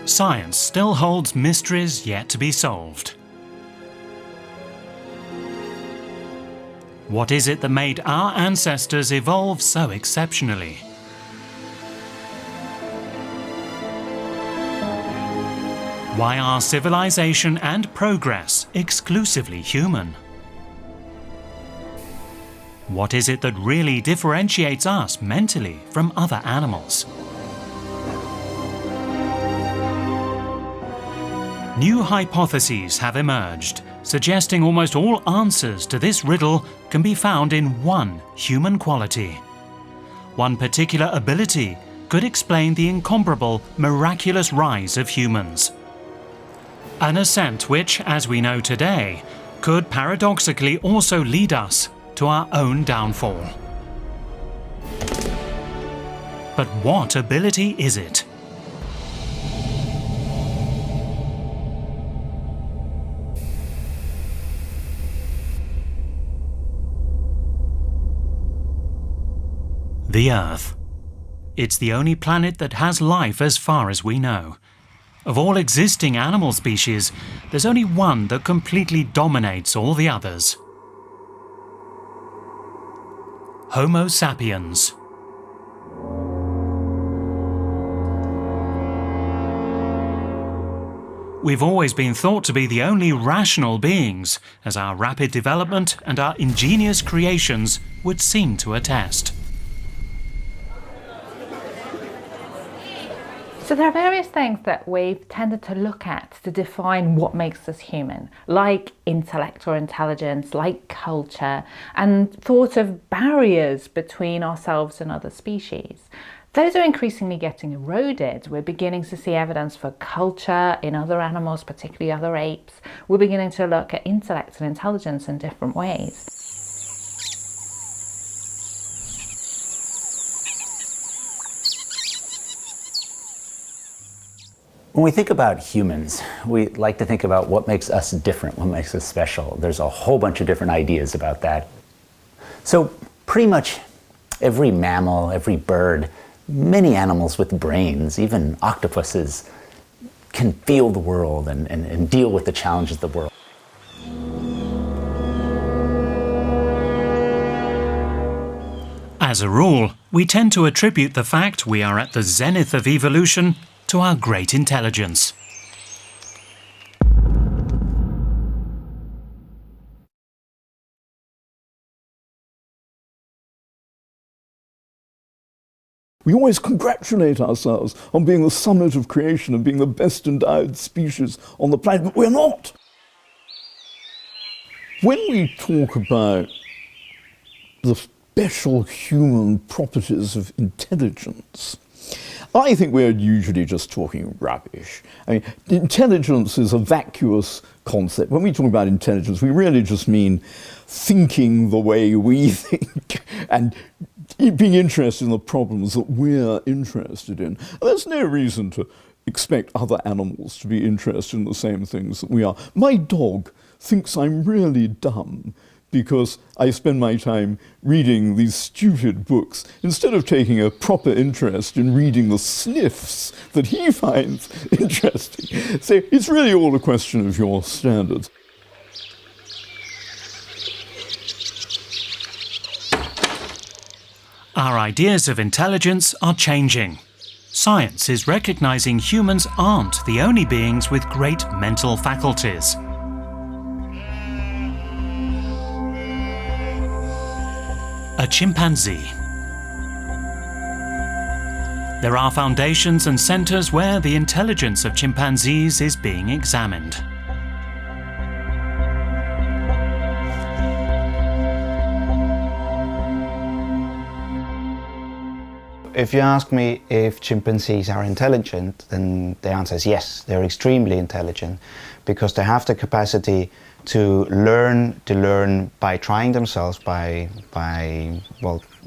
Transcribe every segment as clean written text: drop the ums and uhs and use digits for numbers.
Science still holds mysteries yet to be solved. What is it that made our ancestors evolve so exceptionally? Why are civilization and progress exclusively human? What is it that really differentiates us mentally from other animals? New hypotheses have emerged, suggesting almost all answers to this riddle can be found in one human quality. One particular ability could explain the incomparable, miraculous rise of humans. An ascent which, as we know today, could paradoxically also lead us to our own downfall. But what ability is it? The Earth. It's the only planet that has life as far as we know. Of all existing animal species, there's only one that completely dominates all the others. Homo sapiens. We've always been thought to be the only rational beings, as our rapid development and our ingenious creations would seem to attest. So there are various things that we've tended to look at to define what makes us human, like intellect or intelligence, like culture, and thought of barriers between ourselves and other species. Those are increasingly getting eroded. We're beginning to see evidence for culture in other animals, particularly other apes. We're beginning to look at intellect and intelligence in different ways. When we think about humans, we like to think about what makes us different, what makes us special. There's a whole bunch of different ideas about that. So pretty much every mammal, every bird, many animals with brains, even octopuses, can feel the world and deal with the challenges of the world. As a rule, we tend to attribute the fact we are at the zenith of evolution to our great intelligence. We always congratulate ourselves on being the summit of creation and being the best endowed species on the planet, but we're not. When we talk about the special human properties of intelligence, I think we're usually just talking rubbish. I mean, intelligence is a vacuous concept. When we talk about intelligence, we really just mean thinking the way we think and being interested in the problems that we're interested in. There's no reason to expect other animals to be interested in the same things that we are. My dog thinks I'm really dumb because I spend my time reading these stupid books instead of taking a proper interest in reading the sniffs that he finds interesting. So it's really all a question of your standards. Our ideas of intelligence are changing. Science is recognizing humans aren't the only beings with great mental faculties. A chimpanzee. There are foundations and centers where the intelligence of chimpanzees is being examined. If you ask me if chimpanzees are intelligent, then the answer is yes, they're extremely intelligent because they have the capacity to learn by trying themselves, by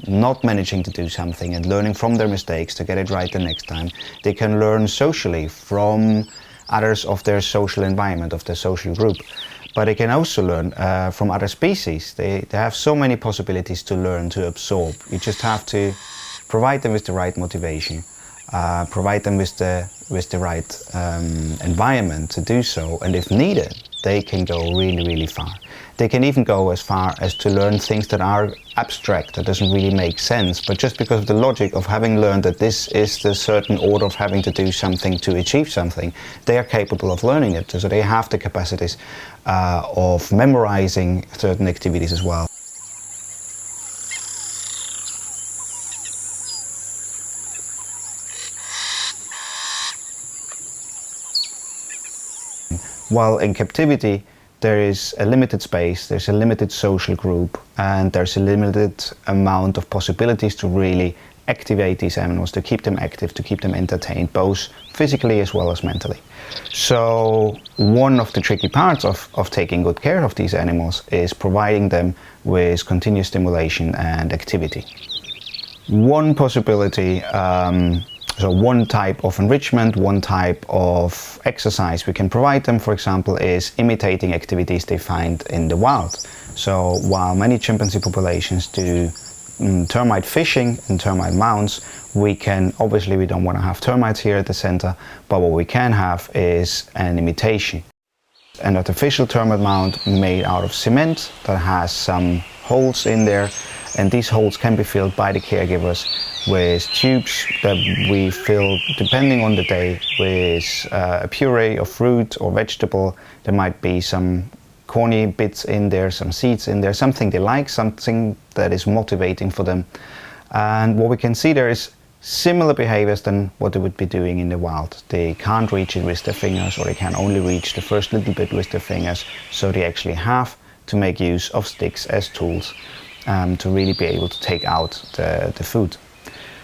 not managing to do something and learning from their mistakes to get it right the next time. They can learn socially from others of their social environment, of their social group. But they can also learn from other species. They have so many possibilities to learn, to absorb. You just have to provide them with the right motivation. provide them with the right environment to do so, and if needed, they can go really, really far. They can even go as far as to learn things that are abstract, that doesn't really make sense, but just because of the logic of having learned that this is the certain order of having to do something to achieve something, they are capable of learning it. So they have the capacities of memorizing certain activities as well. While in captivity, there is a limited space, there's a limited social group, and there's a limited amount of possibilities to really activate these animals, to keep them active, to keep them entertained, both physically as well as mentally. So one of the tricky parts of taking good care of these animals is providing them with continuous stimulation and activity. One possibility, so one type of enrichment, one type of exercise we can provide them, for example, is imitating activities they find in the wild. So while many chimpanzee populations do termite fishing and termite mounds, we don't want to have termites here at the center, but what we can have is an imitation. An artificial termite mound made out of cement that has some holes in there, and these holes can be filled by the caregivers with tubes that we fill, depending on the day, with a puree of fruit or vegetable. There might be some corny bits in there, some seeds in there, something they like, something that is motivating for them. And what we can see there is similar behaviors than what they would be doing in the wild. They can't reach it with their fingers, or they can only reach the first little bit with their fingers, so they actually have to make use of sticks as tools to really be able to take out the food.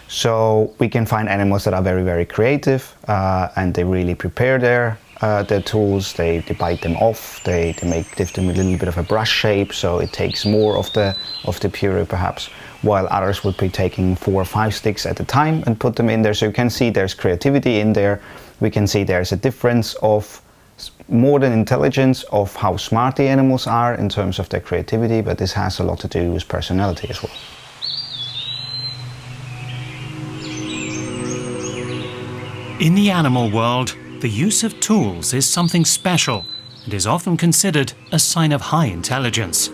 So we can find animals that are very, very creative, and they really prepare their tools. They bite them off, they give them a little bit of a brush shape, so it takes more of the puree perhaps, while others would be taking 4 or 5 sticks at a time and put them in there. So you can see there's creativity in there. We can see there's a difference of more than intelligence of how smart the animals are in terms of their creativity, but this has a lot to do with personality as well. In the animal world, the use of tools is something special and is often considered a sign of high intelligence.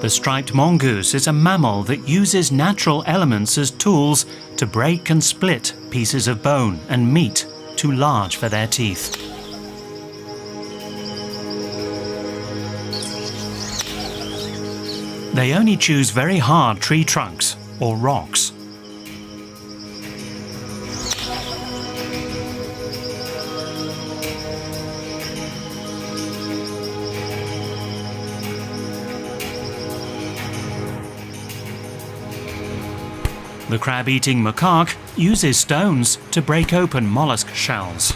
The striped mongoose is a mammal that uses natural elements as tools to break and split pieces of bone and meat too large for their teeth. They only choose very hard tree trunks or rocks. The crab-eating macaque uses stones to break open mollusk shells.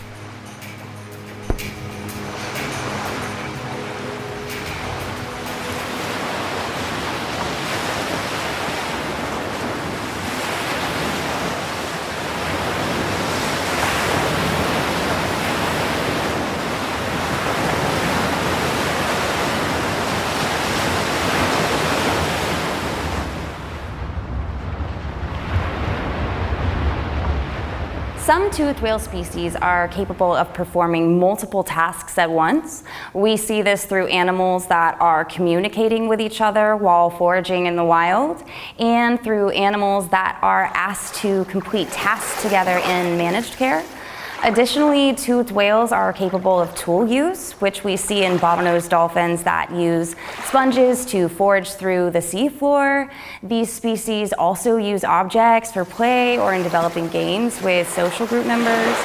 Some toothed whale species are capable of performing multiple tasks at once. We see this through animals that are communicating with each other while foraging in the wild, and through animals that are asked to complete tasks together in managed care. Additionally, toothed whales are capable of tool use, which we see in bottlenose dolphins that use sponges to forage through the seafloor. These species also use objects for play or in developing games with social group members.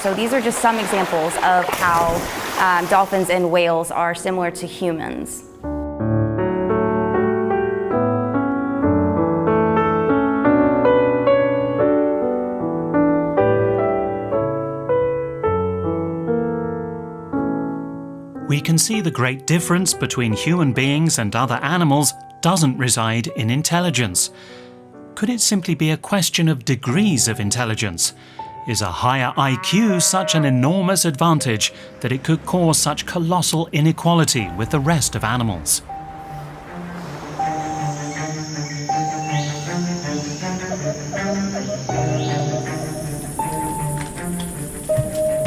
So these are just some examples of how dolphins and whales are similar to humans. We can see the great difference between human beings and other animals doesn't reside in intelligence. Could it simply be a question of degrees of intelligence? Is a higher IQ such an enormous advantage that it could cause such colossal inequality with the rest of animals?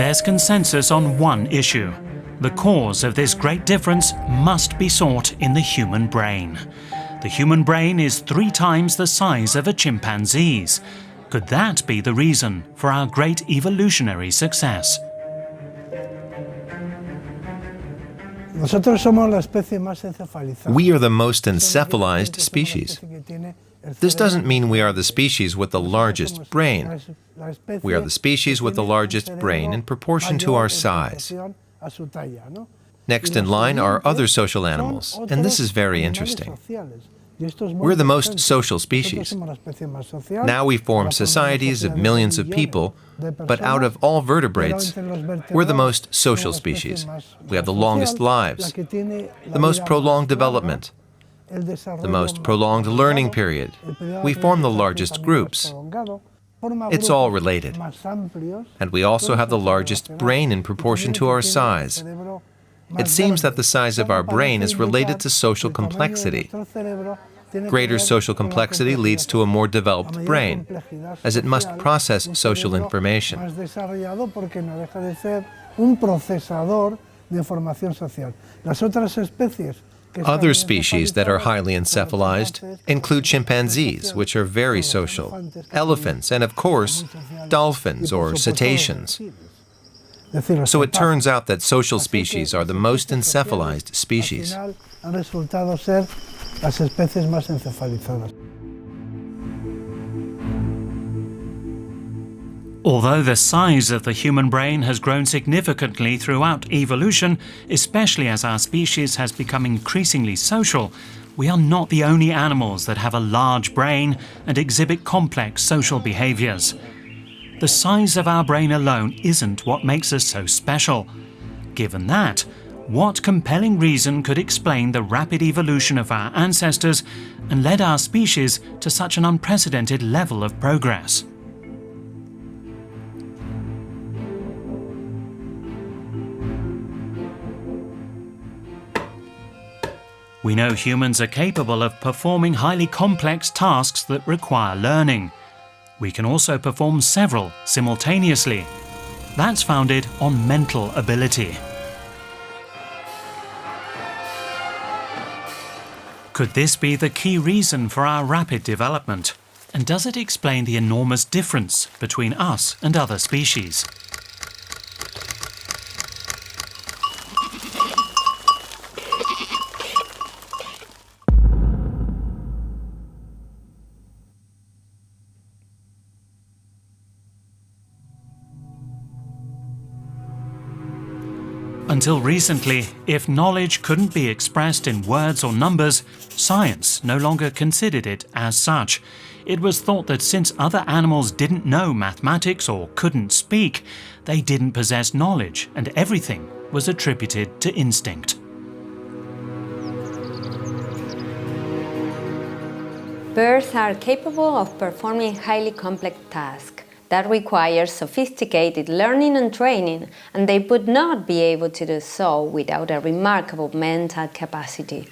there's consensus on one issue. The cause of this great difference must be sought in the human brain. The human brain is 3 times the size of a chimpanzee's. Could that be the reason for our great evolutionary success? We are the most encephalized species. This doesn't mean we are the species with the largest brain. We are the species with the largest brain in proportion to our size. Next in line are other social animals, and this is very interesting. We're the most social species. Now we form societies of millions of people, but out of all vertebrates, we're the most social species. We have the longest lives, the most prolonged development, the most prolonged learning period. We form the largest groups. It's all related. And we also have the largest brain in proportion to our size. It seems that the size of our brain is related to social complexity. Greater social complexity leads to a more developed brain, as it must process social information. Other species that are highly encephalized include chimpanzees, which are very social, elephants, and of course, dolphins or cetaceans. So it turns out that social species are the most encephalized species. Although the size of the human brain has grown significantly throughout evolution, especially as our species has become increasingly social, we are not the only animals that have a large brain and exhibit complex social behaviors. The size of our brain alone isn't what makes us so special. Given that, what compelling reason could explain the rapid evolution of our ancestors and led our species to such an unprecedented level of progress? We know humans are capable of performing highly complex tasks that require learning. We can also perform several simultaneously. That's founded on mental ability. Could this be the key reason for our rapid development? And does it explain the enormous difference between us and other species? Until recently, if knowledge couldn't be expressed in words or numbers, science no longer considered it as such. It was thought that since other animals didn't know mathematics or couldn't speak, they didn't possess knowledge, and everything was attributed to instinct. Birds are capable of performing highly complex tasks that require sophisticated learning and training, and they would not be able to do so without a remarkable mental capacity.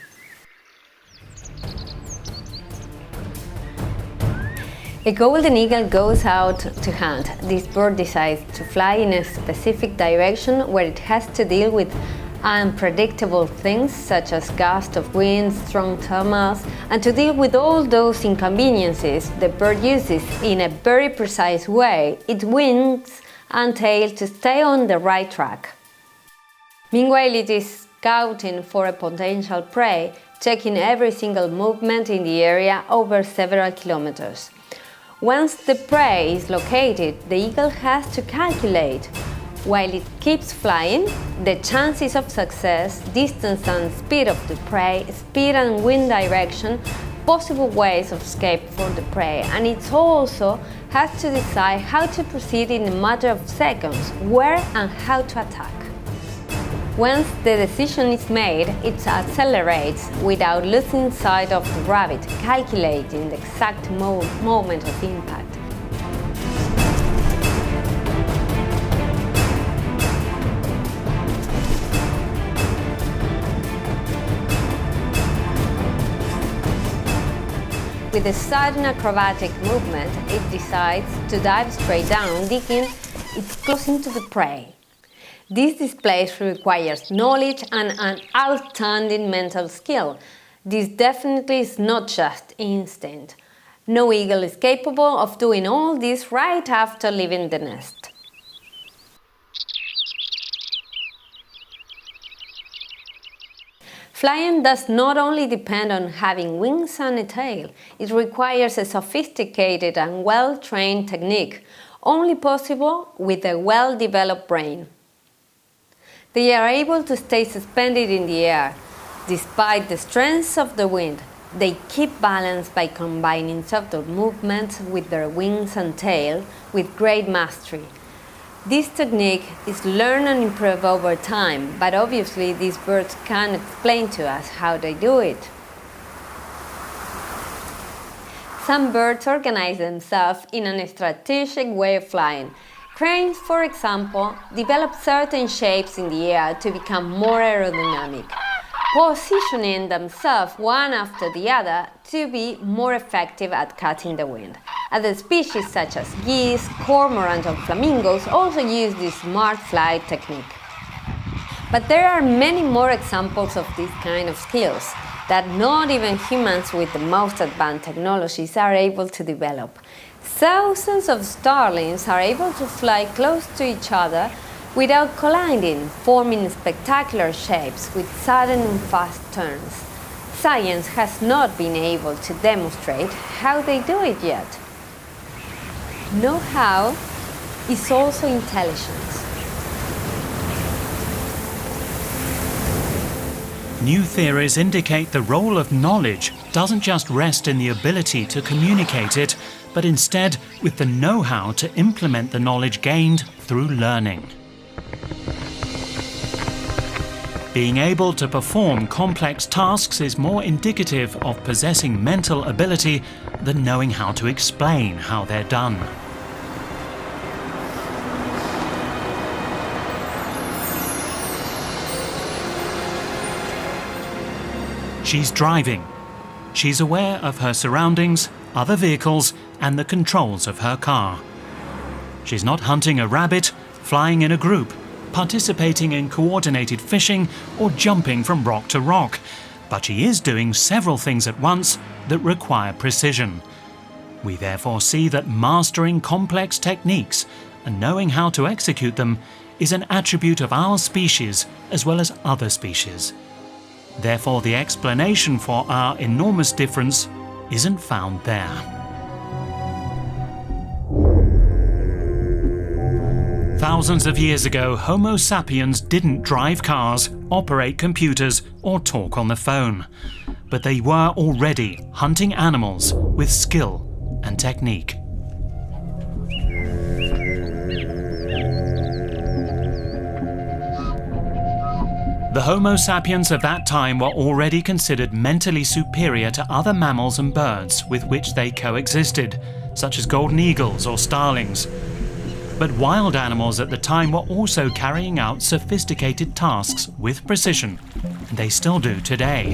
A golden eagle goes out to hunt. This bird decides to fly in a specific direction where it has to deal with unpredictable things such as gusts of wind, strong thermals, and to deal with all those inconveniences, the bird uses in a very precise way its wings and tail to stay on the right track. Meanwhile, it is scouting for a potential prey, checking every single movement in the area over several kilometers. Once the prey is located, the eagle has to calculate, while it keeps flying, the chances of success, distance and speed of the prey, speed and wind direction, possible ways of escape for the prey, and it also has to decide how to proceed in a matter of seconds, where and how to attack. Once the decision is made, it accelerates without losing sight of the rabbit, calculating the exact moment of impact. With a sudden acrobatic movement, it decides to dive straight down, digging its close into the prey. This display requires knowledge and an outstanding mental skill. This definitely is not just instinct. No eagle is capable of doing all this right after leaving the nest. Flying does not only depend on having wings and a tail, it requires a sophisticated and well-trained technique, only possible with a well-developed brain. They are able to stay suspended in the air. Despite the strength of the wind, they keep balance by combining subtle movements with their wings and tail with great mastery. This technique is learned and improved over time, but obviously these birds can't explain to us how they do it. Some birds organize themselves in a strategic way of flying. Cranes, for example, develop certain shapes in the air to become more aerodynamic, positioning themselves one after the other to be more effective at catching the wind. Other species such as geese, cormorants and flamingos also use this smart flight technique. But there are many more examples of this kind of skills that not even humans with the most advanced technologies are able to develop. Thousands of starlings are able to fly close to each other without colliding, forming spectacular shapes with sudden and fast turns. Science has not been able to demonstrate how they do it yet. Know-how is also intelligence. New theories indicate the role of knowledge doesn't just rest in the ability to communicate it, but instead with the know-how to implement the knowledge gained through learning. Being able to perform complex tasks is more indicative of possessing mental ability than knowing how to explain how they're done. She's driving. She's aware of her surroundings, other vehicles, and the controls of her car. She's not hunting a rabbit, flying in a group, participating in coordinated fishing, or jumping from rock to rock, but she is doing several things at once that require precision. We therefore see that mastering complex techniques and knowing how to execute them is an attribute of our species as well as other species. Therefore, the explanation for our enormous difference isn't found there. Thousands of years ago, Homo sapiens didn't drive cars, operate computers, or talk on the phone. But they were already hunting animals with skill and technique. The Homo sapiens of that time were already considered mentally superior to other mammals and birds with which they coexisted, such as golden eagles or starlings. But wild animals at the time were also carrying out sophisticated tasks with precision, and they still do today.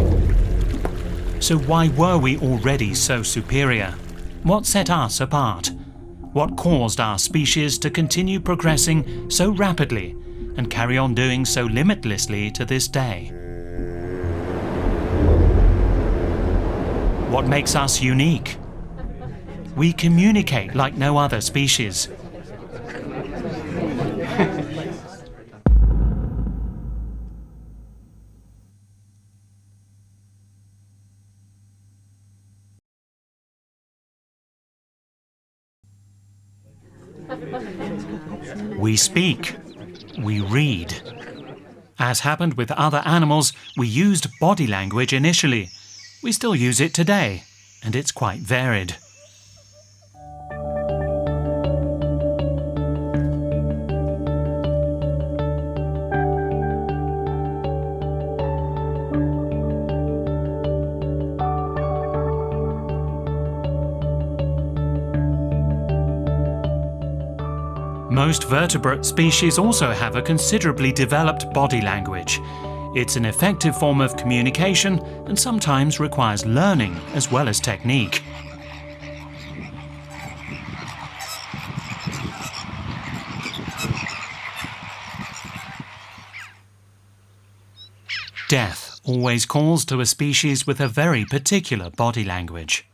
So why were we already so superior? What set us apart? What caused our species to continue progressing so rapidly and carry on doing so limitlessly to this day? What makes us unique? We communicate like no other species. We speak. We read. As happened with other animals, we used body language initially. We still use it today, and it's quite varied. Most vertebrate species also have a considerably developed body language. It's an effective form of communication and sometimes requires learning as well as technique. death always calls to a species with a very particular body language.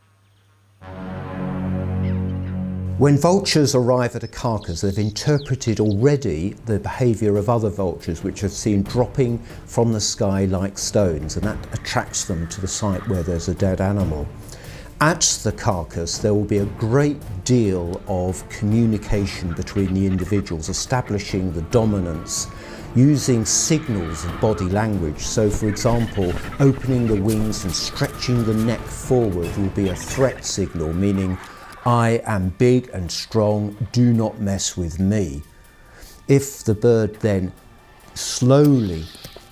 When vultures arrive at a carcass, they've interpreted already the behaviour of other vultures which have seen dropping from the sky like stones, and that attracts them to the site where there's a dead animal. At the carcass, there will be a great deal of communication between the individuals, establishing the dominance, using signals of body language. So, for example, opening the wings and stretching the neck forward will be a threat signal, meaning I am big and strong, do not mess with me. If the bird then slowly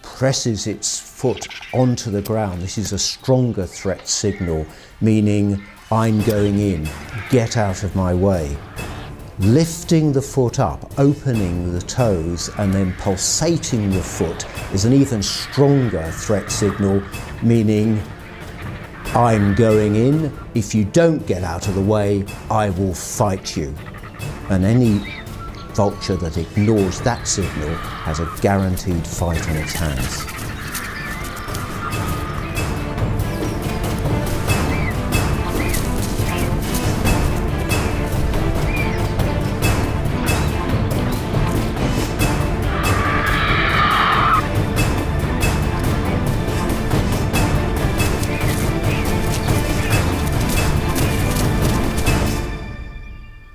presses its foot onto the ground, this is a stronger threat signal, meaning I'm going in, get out of my way. Lifting the foot up, opening the toes and then pulsating the foot is an even stronger threat signal, meaning I'm going in, if you don't get out of the way, I will fight you. And any vulture that ignores that signal has a guaranteed fight on its hands.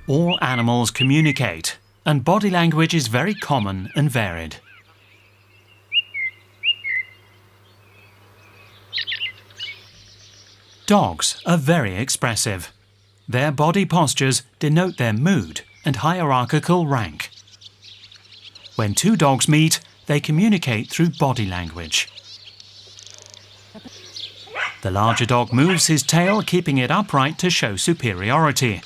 All animals communicate, and body language is very common and varied. Dogs are very expressive. Their body postures denote their mood and hierarchical rank. When two dogs meet, they communicate through body language. The larger dog moves his tail, keeping it upright to show superiority.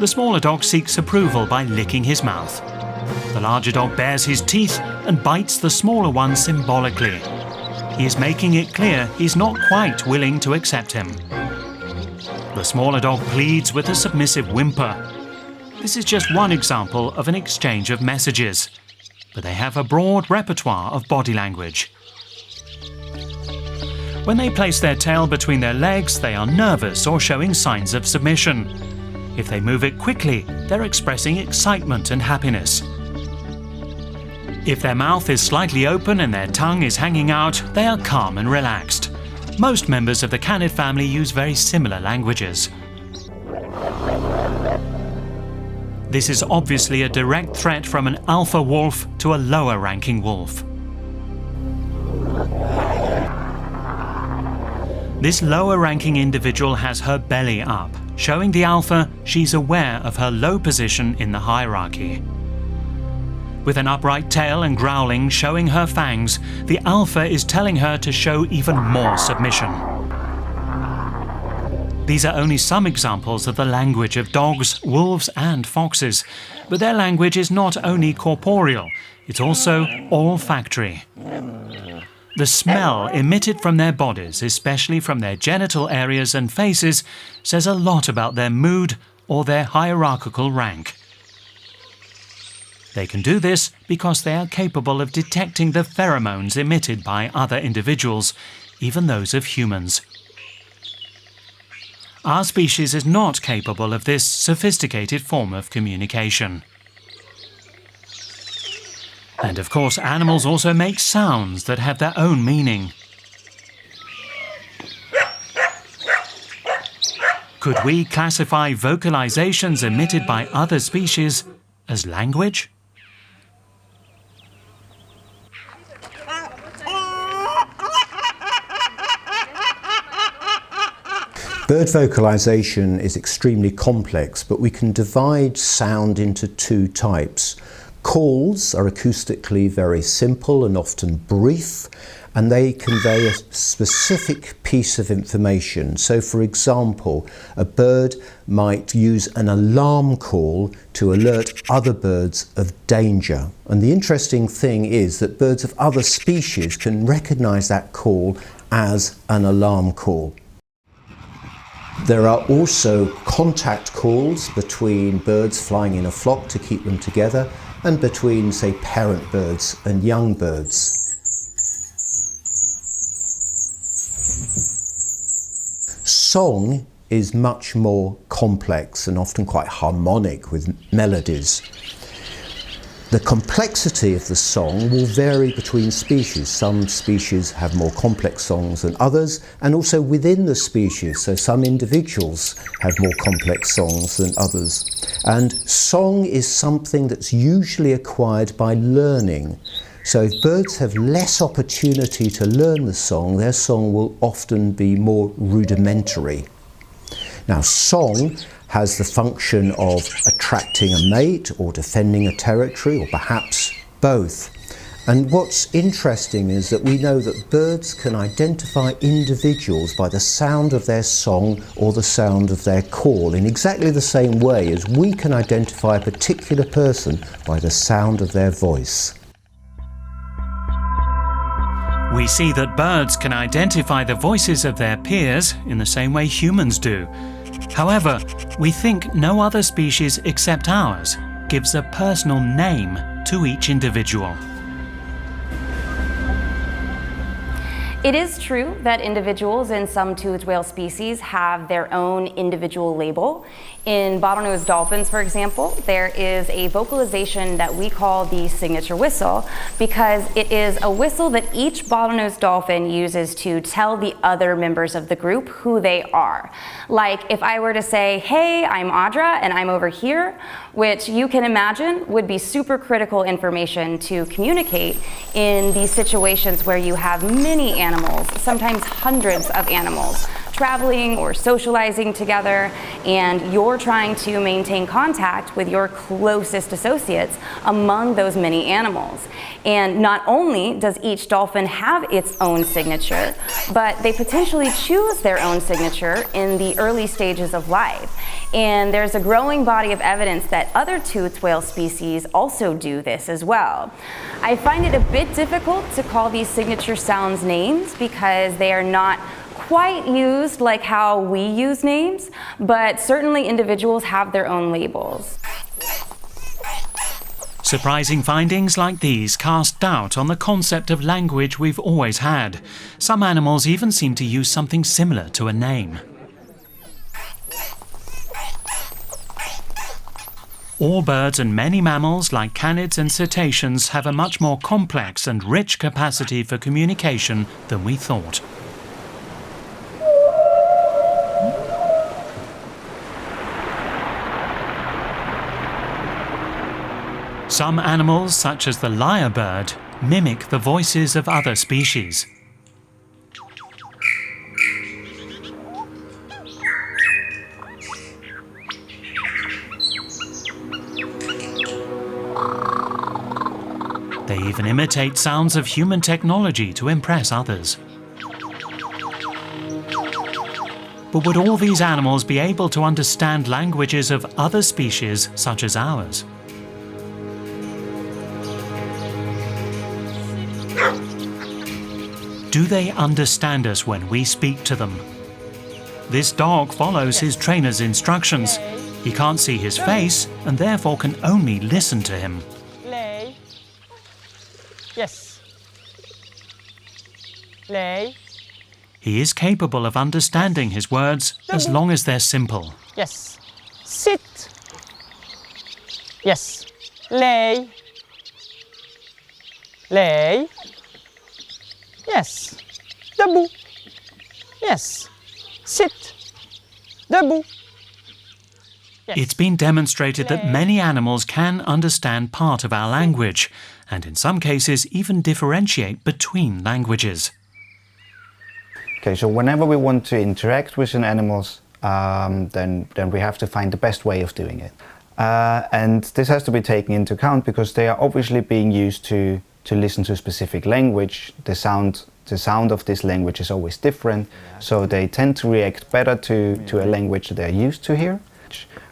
The smaller dog seeks approval by licking his mouth. The larger dog bares his teeth and bites the smaller one symbolically. He is making it clear he's not quite willing to accept him. The smaller dog pleads with a submissive whimper. This is just one example of an exchange of messages, but they have a broad repertoire of body language. When they place their tail between their legs, they are nervous or showing signs of submission. If they move it quickly, they're expressing excitement and happiness. If their mouth is slightly open and their tongue is hanging out, they are calm and relaxed. Most members of the canid family use very similar languages. This is obviously a direct threat from an alpha wolf to a lower-ranking wolf. This lower-ranking individual has her belly up, showing the alpha she's aware of her low position in the hierarchy. With an upright tail and growling showing her fangs, the alpha is telling her to show even more submission. These are only some examples of the language of dogs, wolves and foxes, but their language is not only corporeal, it's also olfactory. The smell emitted from their bodies, especially from their genital areas and faces, says a lot about their mood or their hierarchical rank. They can do this because they are capable of detecting the pheromones emitted by other individuals, even those of humans. Our species is not capable of this sophisticated form of communication. And of course, animals also make sounds that have their own meaning. Could we classify vocalizations emitted by other species as language? Bird vocalization is extremely complex, but we can divide sound into two types. Calls are acoustically very simple and often brief, and they convey a specific piece of information. So, for example, a bird might use an alarm call to alert other birds of danger. And the interesting thing is that birds of other species can recognize that call as an alarm call. There are also contact calls between birds flying in a flock to keep them together, and between, say, parent birds and young birds. song is much more complex and often quite harmonic with melodies. The complexity of the song will vary between species. Some species have more complex songs than others, and also within the species. So some individuals have more complex songs than others. And song is something that's usually acquired by learning. So if birds have less opportunity to learn the song, their song will often be more rudimentary. Now, song has the function of attracting a mate or defending a territory, or perhaps both. And what's interesting is that we know that birds can identify individuals by the sound of their song or the sound of their call in exactly the same way as we can identify a particular person by the sound of their voice. We see that birds can identify the voices of their peers in the same way humans do. However, we think no other species except ours gives a personal name to each individual. It is true that individuals in some toothed whale species have their own individual label. In bottlenose dolphins, for example, there is a vocalization that we call the signature whistle because it is a whistle that each bottlenose dolphin uses to tell the other members of the group who they are. Like if I were to say, hey, I'm Audra and I'm over here, which you can imagine would be super critical information to communicate in these situations where you have many animals, sometimes hundreds of animals, traveling or socializing together, and you're trying to maintain contact with your closest associates among those many animals. And not only does each dolphin have its own signature, but they potentially choose their own signature in the early stages of life. And there's a growing body of evidence that other toothed whale species also do this as well. I find it a bit difficult to call these signature sounds names because they are not quite used like how we use names, but certainly individuals have their own labels. Surprising findings like these cast doubt on the concept of language we've always had. Some animals even seem to use something similar to a name. All birds and many mammals, like canids and cetaceans, have a much more complex and rich capacity for communication than we thought. Some animals, such as the lyrebird, mimic the voices of other species. They even imitate sounds of human technology to impress others. But would all these animals be able to understand languages of other species such as ours? Do they understand us when we speak to them? This dog follows his trainer's instructions. He can't see his face and therefore can only listen to him. Lay. Yes. Lay. He is capable of understanding his words as long as they're simple. Yes. Sit. Yes. Lay. Lay. Yes. Debout. Yes. Sit. Debout. Yes. It's been demonstrated that many animals can understand part of our language, and in some cases even differentiate between languages. Okay, so whenever we want to interact with an animals, then we have to find the best way of doing it. And this has to be taken into account because they are obviously being used to listen to a specific language. The sound of this language is always different, so they tend to react better to a language that they're used to hear.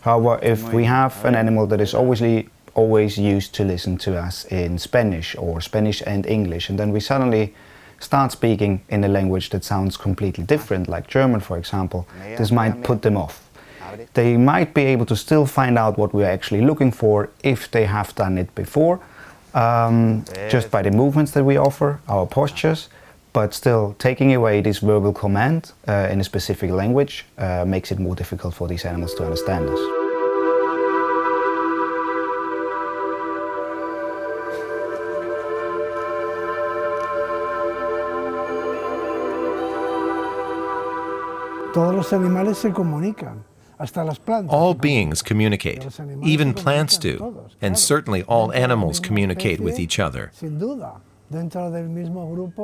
However, if we have an animal that is always used to listen to us in Spanish or Spanish and English, and then we suddenly start speaking in a language that sounds completely different, like German, for example, this might put them off. They might be able to still find out what we're actually looking for if they have done it before, just by the movements that we offer, our postures, But still, taking away this verbal command in a specific language makes it more difficult for these animals to understand us. Todos los animales se comunican. All beings communicate, even plants do, and certainly all animals communicate with each other.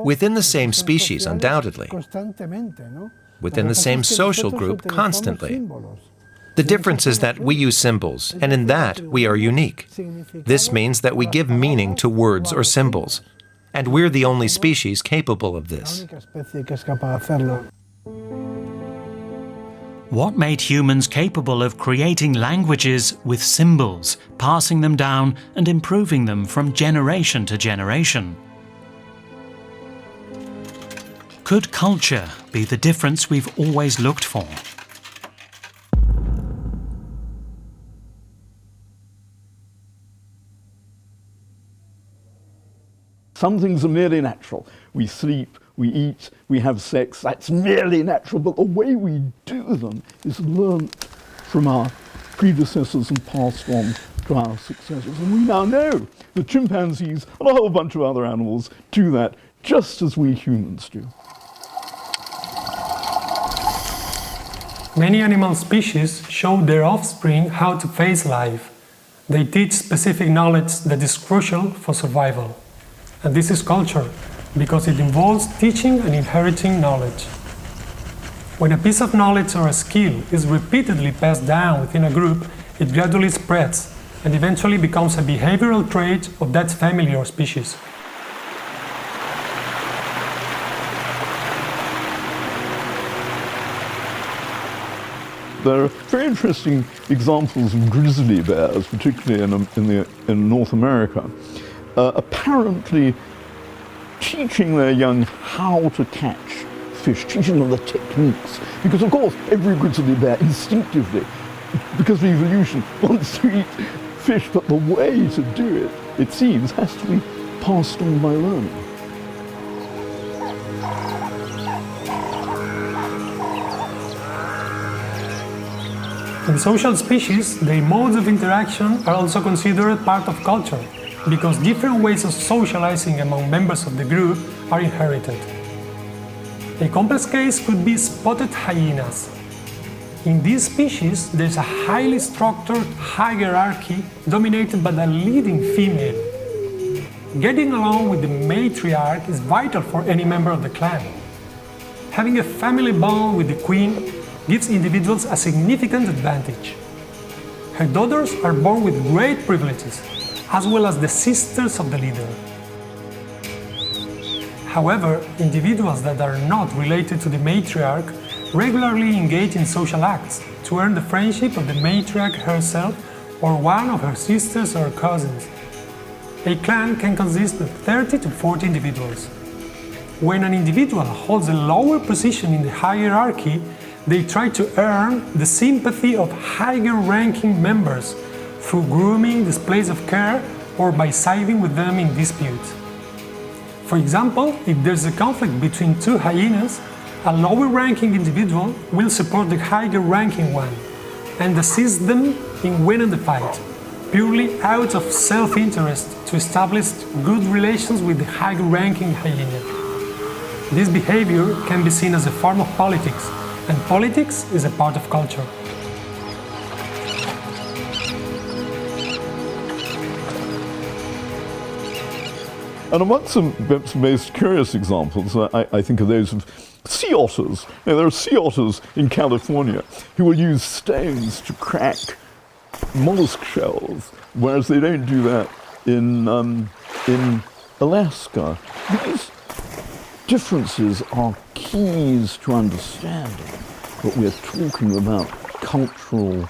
Within the same species, undoubtedly. Within the same social group, constantly. The difference is that we use symbols, and in that we are unique. This means that we give meaning to words or symbols, and we're the only species capable of this. What made humans capable of creating languages with symbols, passing them down and improving them from generation to generation? Could culture be the difference we've always looked for? Some things are merely natural. We sleep, we eat, we have sex, that's merely natural, but the way we do them is learnt from our predecessors and passed on to our successors. And we now know that chimpanzees and a whole bunch of other animals do that just as we humans do. Many animal species show their offspring how to face life. They teach specific knowledge that is crucial for survival. And this is culture, because it involves teaching and inheriting knowledge. When a piece of knowledge or a skill is repeatedly passed down within a group, it gradually spreads and eventually becomes a behavioral trait of that family or species. There are very interesting examples of grizzly bears, particularly in North America, apparently teaching their young how to catch fish, teaching them the techniques. Because of course, every grizzly bear instinctively, because of evolution, wants to eat fish, but the way to do it, it seems, has to be passed on by learning. In social species, the modes of interaction are also considered part of culture, because different ways of socializing among members of the group are inherited. A complex case could be spotted hyenas. In this species, there's a highly structured hierarchy dominated by the leading female. Getting along with the matriarch is vital for any member of the clan. Having a family bond with the queen gives individuals a significant advantage. Her daughters are born with great privileges, as well as the sisters of the leader. However, individuals that are not related to the matriarch regularly engage in social acts to earn the friendship of the matriarch herself or one of her sisters or cousins. A clan can consist of 30 to 40 individuals. When an individual holds a lower position in the hierarchy, they try to earn the sympathy of higher-ranking members through grooming, displays of care, or by siding with them in disputes. For example, if there's a conflict between two hyenas, a lower-ranking individual will support the higher-ranking one and assist them in winning the fight, purely out of self-interest to establish good relations with the higher-ranking hyena. This behavior can be seen as a form of politics, and politics is a part of culture. And amongst some most curious examples, I think of those of sea otters. Now, there are sea otters in California who will use stones to crack mollusk shells, whereas they don't do that in Alaska. These differences are keys to understanding that we're talking about cultural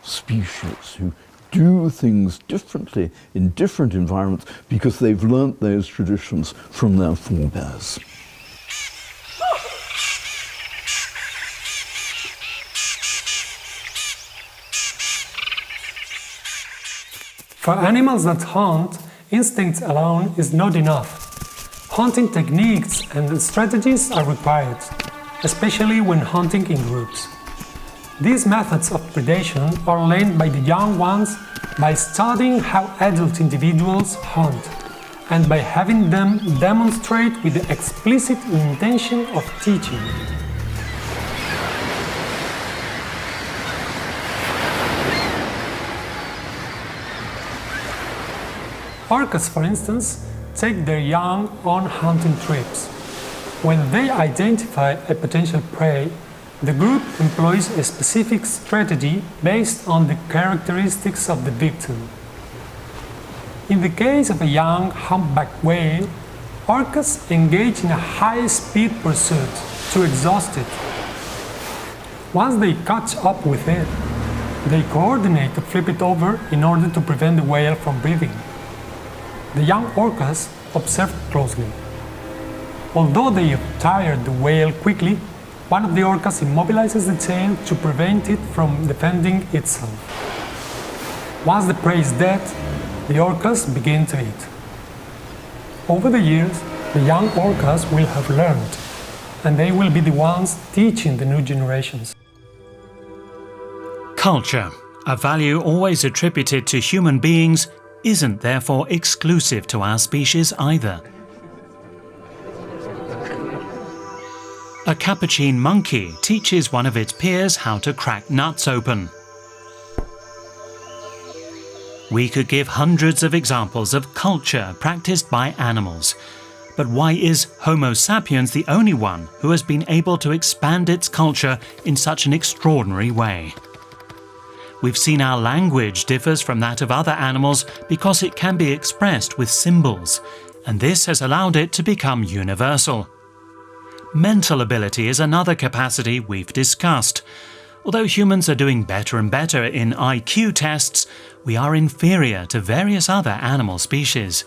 species who do things differently in different environments because they've learnt those traditions from their forebears. For animals that hunt, instincts alone is not enough. Hunting techniques and strategies are required, especially when hunting in groups. These methods of predation are learned by the young ones by studying how adult individuals hunt and by having them demonstrate with the explicit intention of teaching. Orcas, for instance, take their young on hunting trips. When they identify a potential prey, the group employs a specific strategy based on the characteristics of the victim. In the case of a young humpback whale, orcas engage in a high-speed pursuit to exhaust it. Once they catch up with it, they coordinate to flip it over in order to prevent the whale from breathing. The young orcas observe closely. Although they tire the whale quickly, one of the orcas immobilizes the tail to prevent it from defending itself. Once the prey is dead, the orcas begin to eat. Over the years, the young orcas will have learned, and they will be the ones teaching the new generations. Culture, a value always attributed to human beings, isn't therefore exclusive to our species either. A capuchin monkey teaches one of its peers how to crack nuts open. We could give hundreds of examples of culture practiced by animals, but why is Homo sapiens the only one who has been able to expand its culture in such an extraordinary way? We've seen our language differs from that of other animals because it can be expressed with symbols, and this has allowed it to become universal. Mental ability is another capacity we've discussed. Although humans are doing better and better in IQ tests, we are inferior to various other animal species.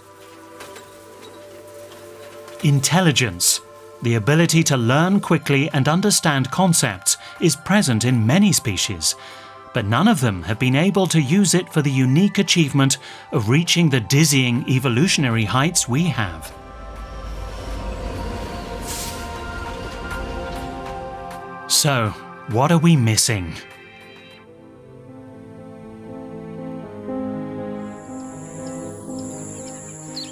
Intelligence, the ability to learn quickly and understand concepts, is present in many species, but none of them have been able to use it for the unique achievement of reaching the dizzying evolutionary heights we have. So, what are we missing?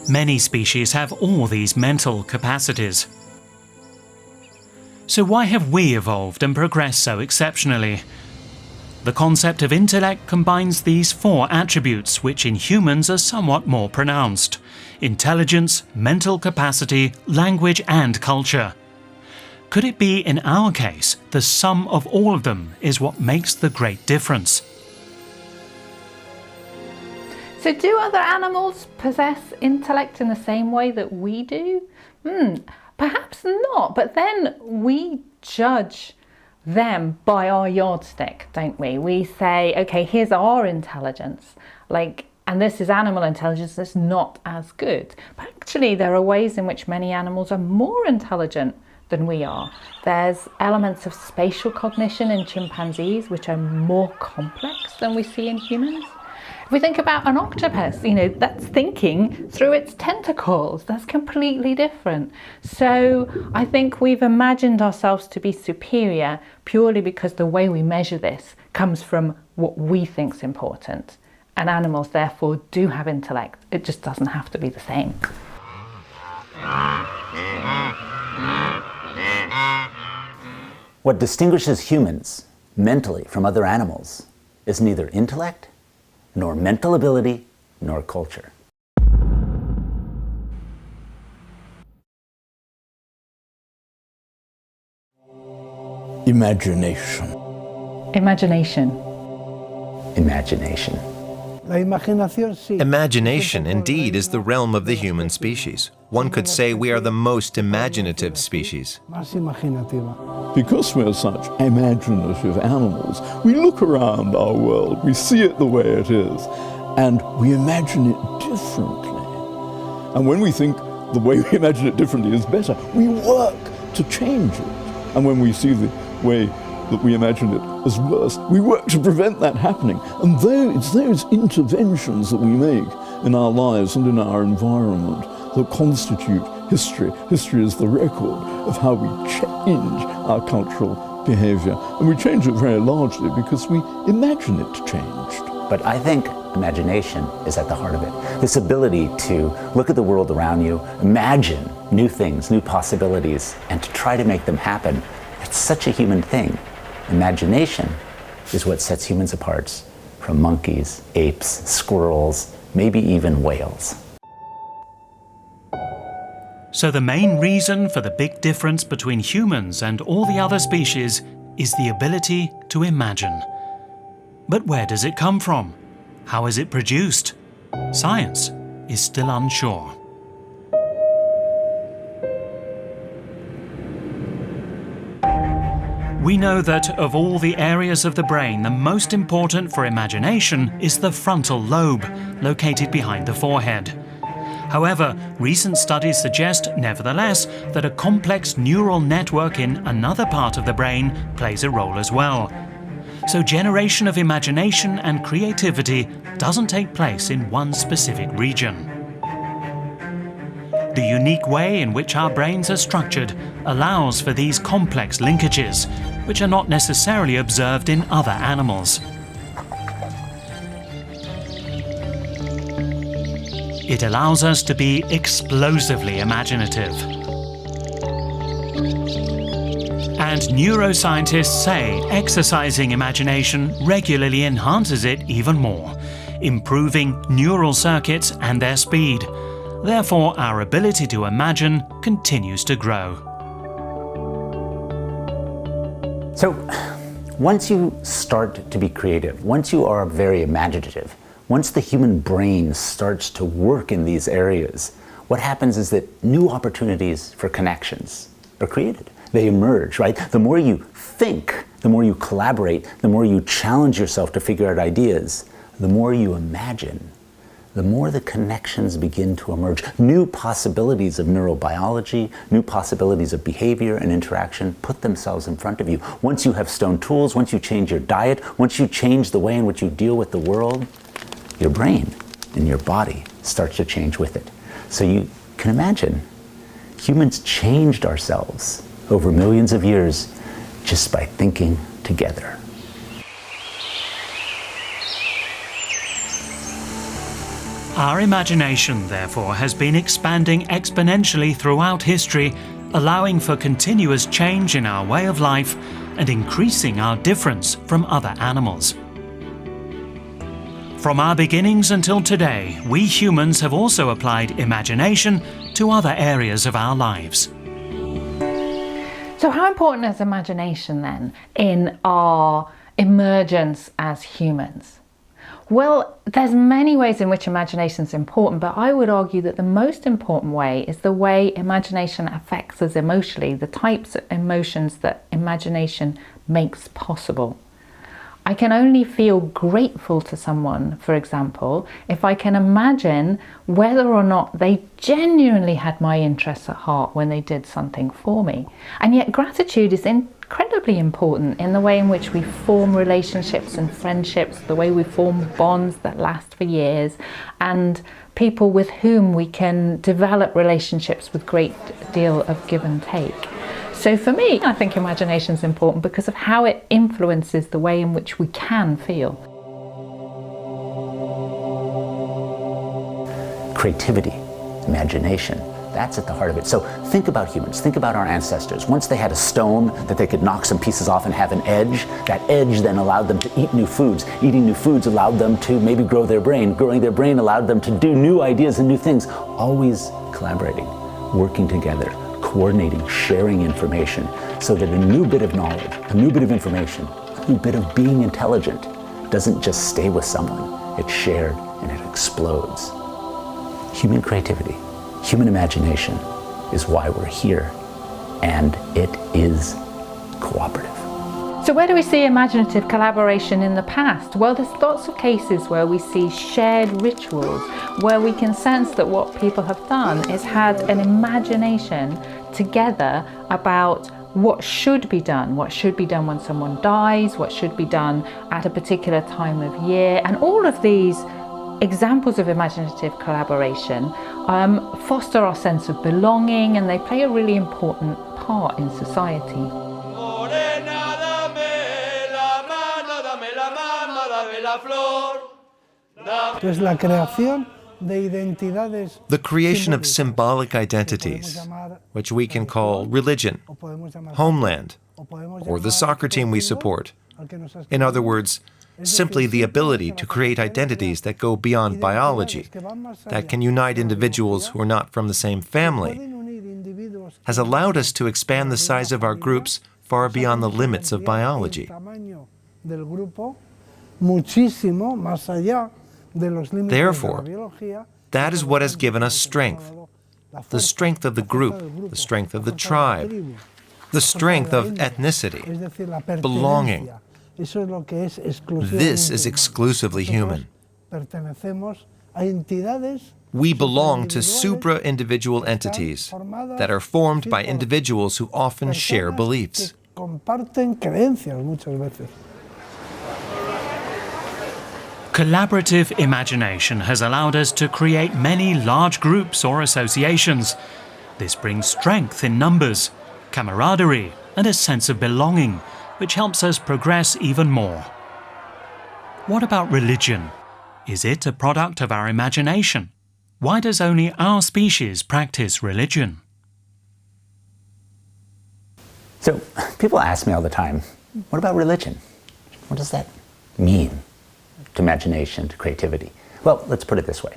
Many species have all these mental capacities. So why have we evolved and progressed so exceptionally? The concept of intellect combines these four attributes, which in humans are somewhat more pronounced: intelligence, mental capacity, language, and culture. Could it be, in our case, the sum of all of them is what makes the great difference? So do other animals possess intellect in the same way that we do? Perhaps not, but then we judge them by our yardstick, don't we? We say, okay, here's our intelligence, and this is animal intelligence that's not as good. But actually there are ways in which many animals are more intelligent than we are. There's elements of spatial cognition in chimpanzees which are more complex than we see in humans. If we think about an octopus, that's thinking through its tentacles. That's completely different. So I think we've imagined ourselves to be superior purely because the way we measure this comes from what we think is important. And animals therefore do have intellect. It just doesn't have to be the same. What distinguishes humans mentally from other animals is neither intellect, nor mental ability, nor culture. Imagination. Imagination. Imagination. Imagination, indeed, is the realm of the human species. One could say we are the most imaginative species. Because we're such imaginative animals, we look around our world, we see it the way it is, and we imagine it differently. And when we think the way we imagine it differently is better, we work to change it. And when we see the way that we imagine it as worse, we work to prevent that happening. And it's those interventions that we make in our lives and in our environment that constitute history. History is the record of how we change our cultural behavior. And we change it very largely because we imagine it changed. But I think imagination is at the heart of it. This ability to look at the world around you, imagine new things, new possibilities, and to try to make them happen. It's such a human thing. Imagination is what sets humans apart from monkeys, apes, squirrels, maybe even whales. So the main reason for the big difference between humans and all the other species is the ability to imagine. But where does it come from? How is it produced? Science is still unsure. We know that of all the areas of the brain, the most important for imagination is the frontal lobe, located behind the forehead. However, recent studies suggest, nevertheless, that a complex neural network in another part of the brain plays a role as well. So generation of imagination and creativity doesn't take place in one specific region. The unique way in which our brains are structured allows for these complex linkages, which are not necessarily observed in other animals. It allows us to be explosively imaginative. And neuroscientists say exercising imagination regularly enhances it even more, improving neural circuits and their speed. Therefore, our ability to imagine continues to grow. So, once you start to be creative, once you are very imaginative, once the human brain starts to work in these areas, what happens is that new opportunities for connections are created. They emerge, right? The more you think, the more you collaborate, the more you challenge yourself to figure out ideas, the more you imagine, the more the connections begin to emerge. New possibilities of neurobiology, new possibilities of behavior and interaction put themselves in front of you. Once you have stone tools, once you change your diet, once you change the way in which you deal with the world, your brain and your body starts to change with it. So you can imagine, humans changed ourselves over millions of years just by thinking together. Our imagination, therefore, has been expanding exponentially throughout history, allowing for continuous change in our way of life and increasing our difference from other animals. From our beginnings until today, we humans have also applied imagination to other areas of our lives. So how important is imagination then in our emergence as humans? Well, there's many ways in which imagination is important, but I would argue that the most important way is the way imagination affects us emotionally, the types of emotions that imagination makes possible. I can only feel grateful to someone, for example, if I can imagine whether or not they genuinely had my interests at heart when they did something for me. And yet gratitude is incredibly important in the way in which we form relationships and friendships, the way we form bonds that last for years, and people with whom we can develop relationships with great deal of give and take. So for me, I think imagination is important because of how it influences the way in which we can feel. Creativity, imagination, that's at the heart of it. So think about humans, think about our ancestors. Once they had a stone that they could knock some pieces off and have an edge, that edge then allowed them to eat new foods. Eating new foods allowed them to maybe grow their brain. Growing their brain allowed them to do new ideas and new things. Always collaborating, working together, coordinating, sharing information, so that a new bit of knowledge, a new bit of information, a new bit of being intelligent doesn't just stay with someone, it's shared and it explodes. Human creativity, human imagination is why we're here, and it is cooperative. So where do we see imaginative collaboration in the past? Well, there's lots of cases where we see shared rituals, where we can sense that what people have done is had an imagination together about what should be done when someone dies, what should be done at a particular time of year. And all of these examples of imaginative collaboration foster our sense of belonging, and they play a really important part in society. The creation of symbolic identities, which we can call religion, homeland, or the soccer team we support. In other words, simply the ability to create identities that go beyond biology, that can unite individuals who are not from the same family, has allowed us to expand the size of our groups far beyond the limits of biology. Therefore, that is what has given us strength. The strength of the group, the strength of the tribe, the strength of ethnicity, belonging. This is exclusively human. We belong to supra-individual entities that are formed by individuals who often share beliefs. Collaborative imagination has allowed us to create many large groups or associations. This brings strength in numbers, camaraderie, and a sense of belonging, which helps us progress even more. What about religion? Is it a product of our imagination? Why does only our species practice religion? So, people ask me all the time, what about religion? What does that mean to imagination, to creativity? Well, let's put it this way.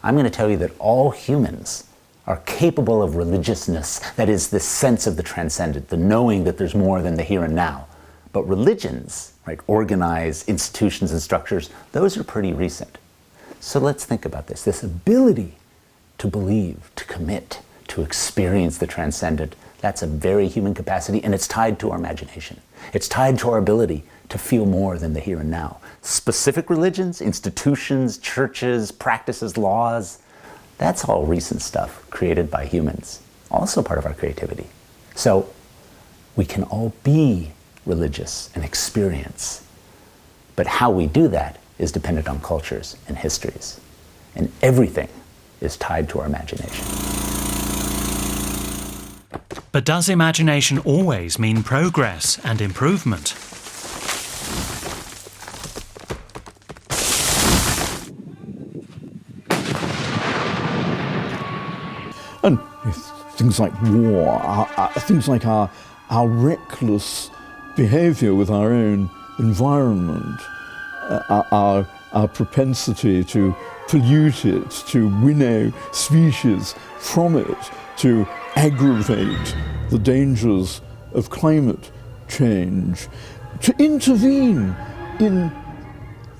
I'm going to tell you that all humans are capable of religiousness, that is, this sense of the transcendent, the knowing that there's more than the here and now. But religions, right, organized institutions and structures, those are pretty recent. So let's think about this. This ability to believe, to commit, to experience the transcendent, that's a very human capacity, and it's tied to our imagination. It's tied to our ability to feel more than the here and now. Specific religions, institutions, churches, practices, laws, that's all recent stuff created by humans, also part of our creativity. So we can all be religious and experience, but how we do that is dependent on cultures and histories, and everything is tied to our imagination. But does imagination always mean progress and improvement? And things like war, things like our reckless behavior with our own environment, our propensity to pollute it, to winnow species from it, to aggravate the dangers of climate change, to intervene in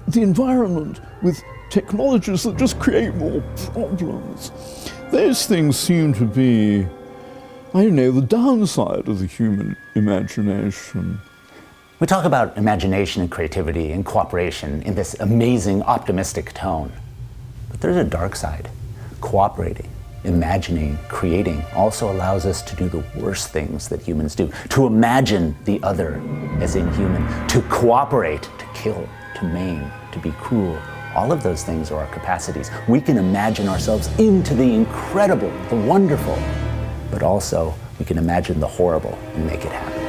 the environment with technologies that just create more problems. Those things seem to be, I don't know, the downside of the human imagination. We talk about imagination and creativity and cooperation in this amazing, optimistic tone. But there's a dark side. Cooperating, imagining, creating also allows us to do the worst things that humans do. To imagine the other as inhuman, to cooperate, to kill, to maim, to be cruel. All of those things are our capacities. We can imagine ourselves into the incredible, the wonderful, but also we can imagine the horrible and make it happen.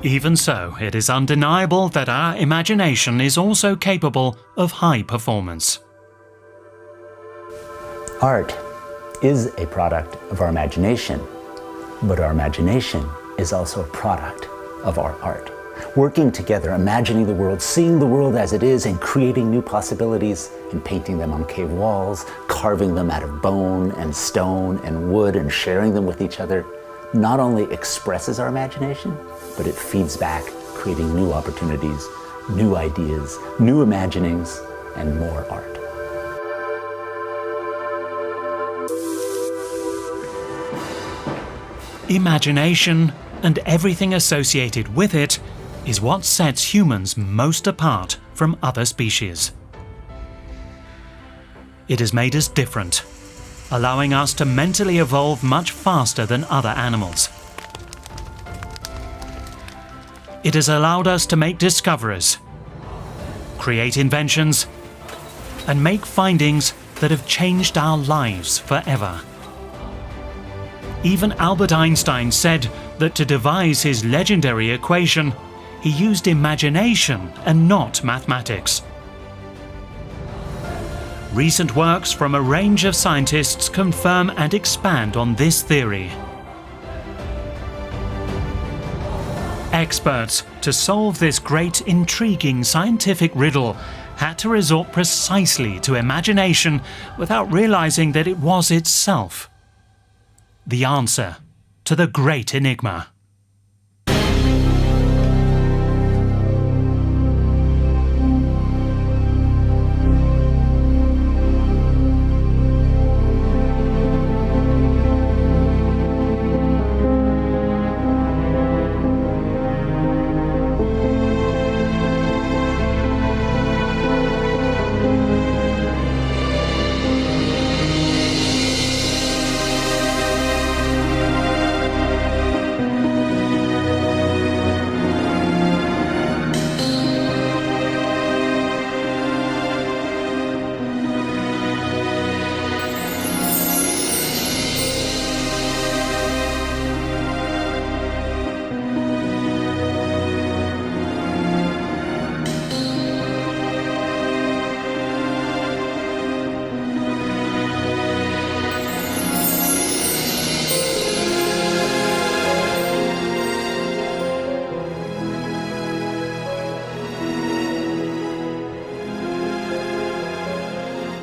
Even so, it is undeniable that our imagination is also capable of high performance. Art is a product of our imagination, but our imagination is also a product of our art. Working together, imagining the world, seeing the world as it is, and creating new possibilities, and painting them on cave walls, carving them out of bone and stone and wood, and sharing them with each other, not only expresses our imagination, but it feeds back, creating new opportunities, new ideas, new imaginings, and more art. Imagination, and everything associated with it, is what sets humans most apart from other species. It has made us different, allowing us to mentally evolve much faster than other animals. It has allowed us to make discoveries, create inventions, and make findings that have changed our lives forever. Even Albert Einstein said that to devise his legendary equation, he used imagination and not mathematics. Recent works from a range of scientists confirm and expand on this theory. Experts, to solve this great, intriguing scientific riddle, had to resort precisely to imagination without realizing that it was itself the answer to the great enigma.